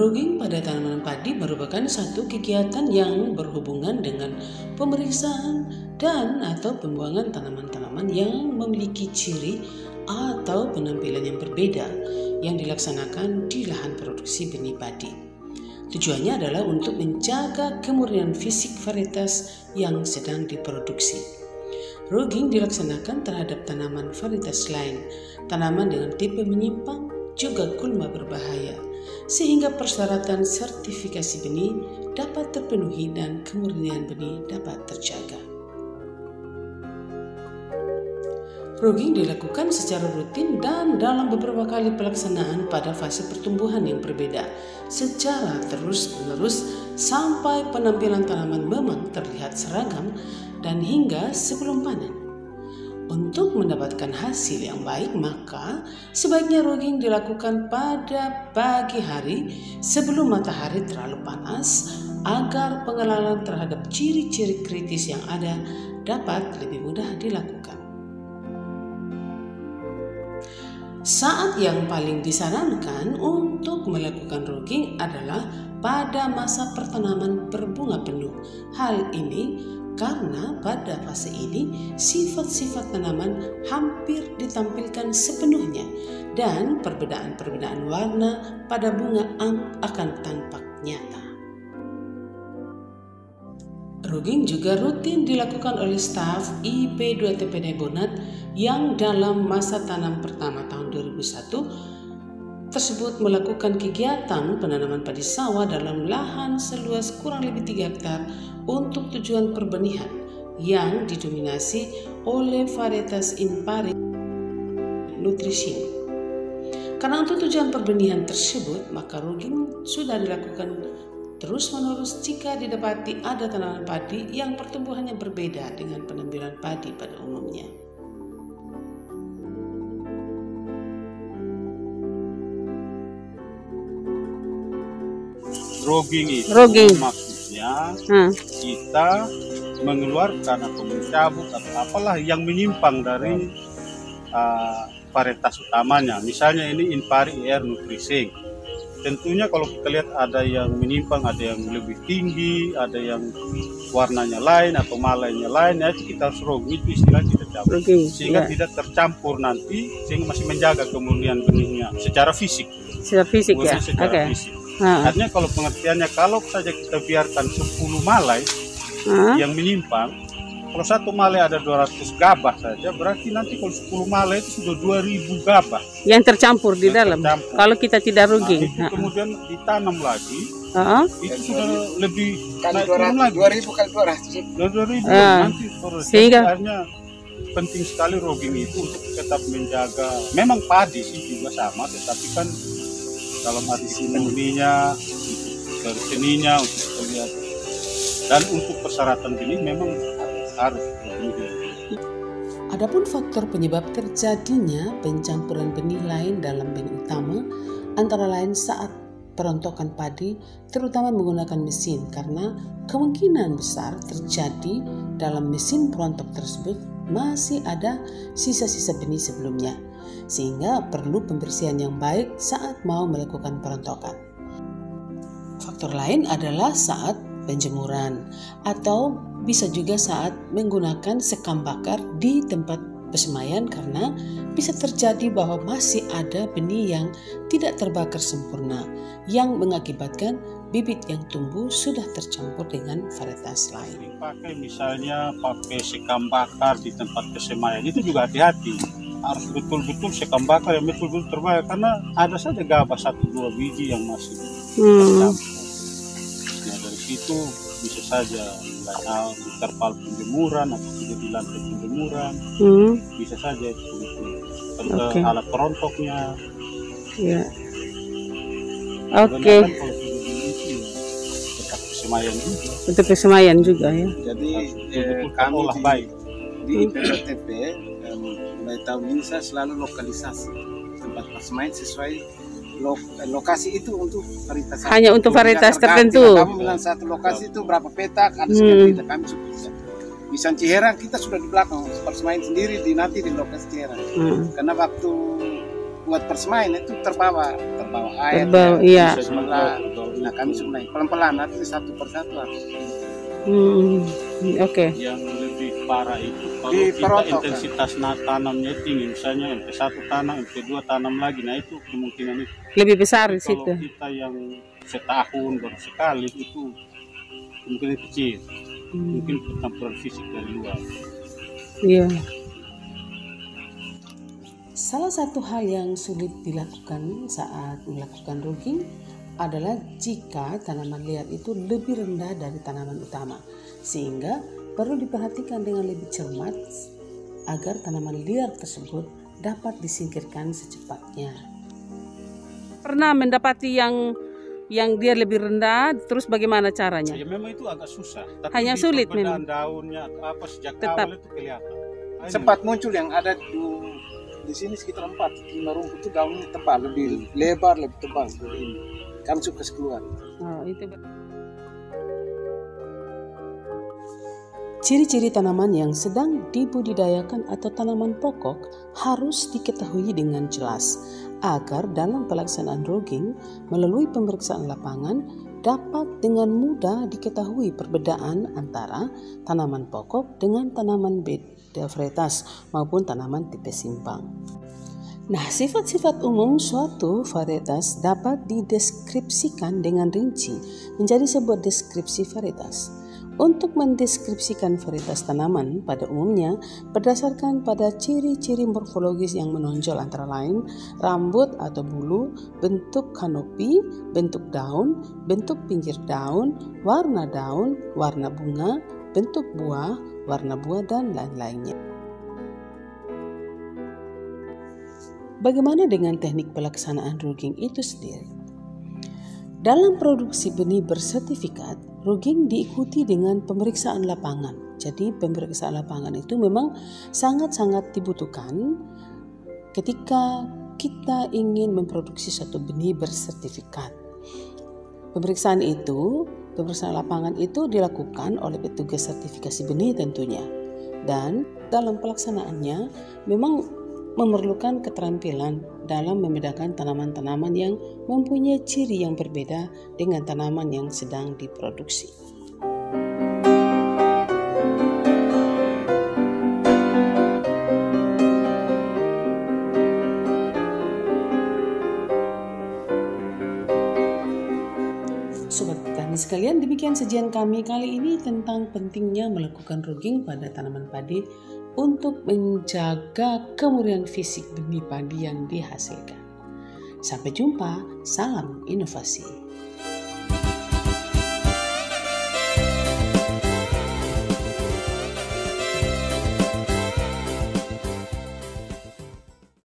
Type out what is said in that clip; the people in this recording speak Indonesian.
Rogging pada tanaman padi merupakan satu kegiatan yang berhubungan dengan pemeriksaan dan atau pembuangan tanaman-tanaman yang memiliki ciri atau penampilan yang berbeda yang dilaksanakan di lahan produksi benih padi. Tujuannya adalah untuk menjaga kemurnian fisik varietas yang sedang diproduksi. Rogging dilaksanakan terhadap tanaman varietas lain, tanaman dengan tipe menyimpang, juga gulma berbahaya, sehingga persyaratan sertifikasi benih dapat terpenuhi dan kemurnian benih dapat terjaga. Rogging dilakukan secara rutin dan dalam beberapa kali pelaksanaan pada fase pertumbuhan yang berbeda secara terus-menerus sampai penampilan tanaman memang terlihat seragam dan hingga sebelum panen. Untuk mendapatkan hasil yang baik, maka sebaiknya rogging dilakukan pada pagi hari sebelum matahari terlalu panas agar pengenalan terhadap ciri-ciri kritis yang ada dapat lebih mudah dilakukan. Saat yang paling disarankan untuk melakukan rogging adalah pada masa pertanaman berbunga penuh. Hal ini karena pada fase ini sifat-sifat tanaman hampir ditampilkan sepenuhnya dan perbedaan-perbedaan warna pada bunga akan tampak nyata. Rogging juga rutin dilakukan oleh staf IP2 TPD Bonat yang dalam masa tanam pertama tahun 2001 tersebut melakukan kegiatan penanaman padi sawah dalam lahan seluas kurang lebih 3 hektar untuk tujuan perbenihan yang didominasi oleh varietas Impari Nutrition. Karena untuk tujuan perbenihan tersebut, maka rogging sudah dilakukan terus-menerus jika didapati ada tanaman padi yang pertumbuhannya berbeda dengan penampilan padi pada umumnya. Rogging itu maksudnya kita mengeluarkan atau mencabut atau apalah yang menyimpang dari varietas utamanya. Misalnya ini Impari Air Nutrition. Tentunya kalau kita lihat ada yang menyimpang, ada yang lebih tinggi, ada yang warnanya lain atau malainya lain, ya itu kita harus rogging, itu istilahnya kita cabut sehingga tidak tercampur nanti, sehingga masih menjaga kemurnian benihnya secara fisik. Secara fisik ya. Secara fisik. Artinya kalau pengertiannya, kalau saja kita biarkan 10 malai yang menyimpang, kalau satu malai ada 200 gabah saja, berarti nanti kalau 10 malai itu sudah 2000 gabah yang tercampur di dalam. Kalau kita tidak rogging, itu kemudian ditanam lagi, itu sudah lebih naik turun lagi 2000 kali 200 nanti sehingga artinya penting sekali rogging itu untuk tetap menjaga. Memang padi sih juga sama, tetapi kan dalam arti murninya, untuk seninya, untuk terlihat, dan untuk persyaratan benih memang harus. Adapun faktor penyebab terjadinya pencampuran benih lain dalam benih utama antara lain saat perontokan padi, terutama menggunakan mesin, karena kemungkinan besar terjadi dalam mesin perontok tersebut masih ada sisa-sisa benih sebelumnya, sehingga perlu pembersihan yang baik saat mau melakukan perontokan. Faktor lain adalah saat penjemuran atau bisa juga saat menggunakan sekam bakar di tempat persemaian, karena bisa terjadi bahwa masih ada benih yang tidak terbakar sempurna yang mengakibatkan bibit yang tumbuh sudah tercampur dengan varietas lain. Misalnya pakai sekam bakar di tempat persemaian itu juga hati-hati. Harus betul-betul sekam bakar yang betul-betul terbakar, karena ada saja gabah 1-2 biji yang masih tercampur. Nah, dari situ bisa saja di terpal penjemuran atau tidak di lantai penjemuran, bisa saja itu alat perontoknya. Ya. Oke. Untuk persemayan juga ya. Jadi kami olah baik di PPTP mulai tahun ini saya selalu lokalisasi tempat persemayan sesuai lokasi itu untuk varietas. Hanya untuk varietas tertentu. Kamu bilang satu lokasi itu berapa petak, ada sekian petak, kami sudah bisa. Misalnya Ciherang kita sudah di belakang persemayan sendiri nanti di lokasi Ciherang. Karena waktu buat persemaian itu terbawa air. Iya. Nah kami sebenarnya pelan-pelan nanti satu persatu harus. Oke. Yang lebih parah itu kalau Di kita perotokan. intensitas tanamnya tinggi, misalnya MP1 tanam, MP2 tanam lagi, nah itu kemungkinan itu. Lebih besar di Kalau situ. kita yang setahun baru sekali itu kemungkinan kecil, mungkin pertempuran fisik dari luar. Iya. Salah satu hal yang sulit dilakukan saat melakukan rugging adalah jika tanaman liar itu lebih rendah dari tanaman utama, sehingga perlu diperhatikan dengan lebih cermat agar tanaman liar tersebut dapat disingkirkan secepatnya. Pernah mendapati yang dia lebih rendah, terus bagaimana caranya? Ya memang itu agak susah. Tapi Hanya di sulit perbedaan memang. daunnya atau apa sejak Tetap. awal itu kelihatan. Sempat muncul yang ada di sini sekitar 4-5 rumput itu daunnya tebal, lebih lebar, lebih tebal dari ini. Kami suka keluar. Oh, itu. Ciri-ciri tanaman yang sedang dibudidayakan atau tanaman pokok harus diketahui dengan jelas agar dalam pelaksanaan rugging melalui pemeriksaan lapangan dapat dengan mudah diketahui perbedaan antara tanaman pokok dengan tanaman beda varietas maupun tanaman tipe simpang. Nah, sifat-sifat umum suatu varietas dapat dideskripsikan dengan rinci menjadi sebuah deskripsi varietas. Untuk mendeskripsikan varietas tanaman pada umumnya berdasarkan pada ciri-ciri morfologis yang menonjol antara lain rambut atau bulu, bentuk kanopi, bentuk daun, bentuk pinggir daun, warna bunga, bentuk buah, warna buah, dan lain-lainnya. Bagaimana dengan teknik pelaksanaan rugging itu sendiri? Dalam produksi benih bersertifikat, rugging diikuti dengan pemeriksaan lapangan. Jadi pemeriksaan lapangan itu memang sangat-sangat dibutuhkan ketika kita ingin memproduksi suatu benih bersertifikat. Pemeriksaan lapangan itu dilakukan oleh petugas sertifikasi benih tentunya. Dan dalam pelaksanaannya memang memerlukan keterampilan dalam membedakan tanaman-tanaman yang mempunyai ciri yang berbeda dengan tanaman yang sedang diproduksi. Sobat petani sekalian, demikian sajian kami kali ini tentang pentingnya melakukan rugging pada tanaman padi untuk menjaga kemurnian fisik benih padi yang dihasilkan. Sampai jumpa, salam inovasi.